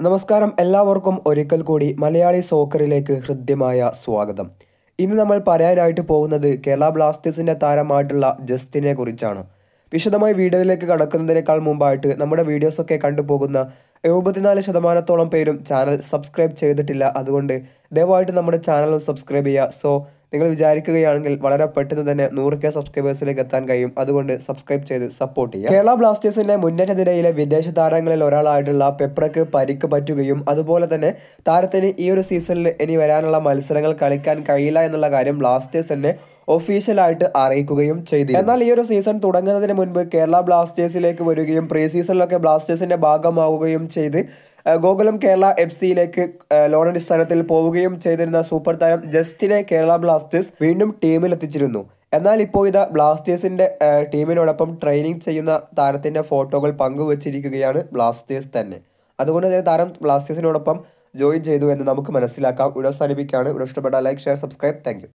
നമസ്കാരം, എല്ലാവർക്കും ഒരിക്കൽ കൂടി മലയാളി സോക്കറിലേക്ക് ഹൃദ്യമായ സ്വാഗതം. ഇന്ന് നമ്മൾ പറയാനായിട്ട് പോകുന്നത് കേരള ബ്ലാസ്റ്റേഴ്സിന്റെ താരമായിട്ടുള്ള ജസ്റ്റിനെ കുറിച്ചാണ്. വിശദമായി വീഡിയോയിലേക്ക് കടക്കുന്നതിനേക്കാൾ മുമ്പായിട്ട് നമ്മുടെ വീഡിയോസൊക്കെ കണ്ടുപോകുന്ന 74% പേരും ചാനൽ സബ്സ്ക്രൈബ് ചെയ്തിട്ടില്ല. അതുകൊണ്ട് ദയവായിട്ട് നമ്മുടെ ചാനൽ സബ്സ്ക്രൈബ് ചെയ്യുക. സോ നിങ്ങൾ വിചാരിക്കുകയാണെങ്കിൽ വളരെ പെട്ടെന്ന് തന്നെ 100K സബ്സ്ക്രൈബേഴ്സിലേക്ക് എത്താൻ കഴിയും. അതുകൊണ്ട് സബ്സ്ക്രൈബ് ചെയ്ത് സപ്പോർട്ട് ചെയ്യുക. കേരള ബ്ലാസ്റ്റേഴ്സിന്റെ മുന്നേറ്റ നിരയിലെ വിദേശ താരങ്ങളിൽ ഒരാളായിട്ടുള്ള പെപ്രയ്ക്ക് പരിക്ക് പറ്റുകയും അതുപോലെ തന്നെ താരത്തിന് ഈ ഒരു സീസണിൽ ഇനി വരാനുള്ള മത്സരങ്ങൾ കളിക്കാൻ കഴിയില്ല എന്നുള്ള കാര്യം ബ്ലാസ്റ്റേഴ്സ് തന്നെ ഒഫീഷ്യലായിട്ട് അറിയിക്കുകയും ചെയ്തു. എന്നാൽ ഈ ഒരു സീസൺ തുടങ്ങുന്നതിന് മുൻപ് കേരള ബ്ലാസ്റ്റേഴ്സിലേക്ക് വരികയും പ്രീ സീസണിലൊക്കെ ബ്ലാസ്റ്റേഴ്സിന്റെ ഭാഗമാവുകയും ചെയ്ത് ഗോകുലം കേരള FC-യിലേക്ക് ലോൺ അടിസ്ഥാനത്തിൽ പോവുകയും ചെയ്തിരുന്ന സൂപ്പർ താരം ജസ്റ്റിനെ കേരള ബ്ലാസ്റ്റേഴ്സ് വീണ്ടും ടീമിലെത്തിച്ചിരുന്നു. എന്നാൽ ഇപ്പോൾ ഇതാ ബ്ലാസ്റ്റേഴ്സിന്റെ ടീമിനോടൊപ്പം ട്രെയിനിങ് ചെയ്യുന്ന താരത്തിന്റെ ഫോട്ടോകൾ പങ്കുവച്ചിരിക്കുകയാണ് ബ്ലാസ്റ്റേഴ്സ് തന്നെ. അതുകൊണ്ട് തന്നെ താരം ബ്ലാസ്റ്റേഴ്സിനോടൊപ്പം ജോയിൻ ചെയ്തു എന്ന് നമുക്ക് മനസ്സിലാക്കാം. വീഡിയോ അവസാനിപ്പിക്കുകയാണ്. വീഡിയോ ഇഷ്ടപ്പെട്ടാൽ like, share, subscribe. Thank you.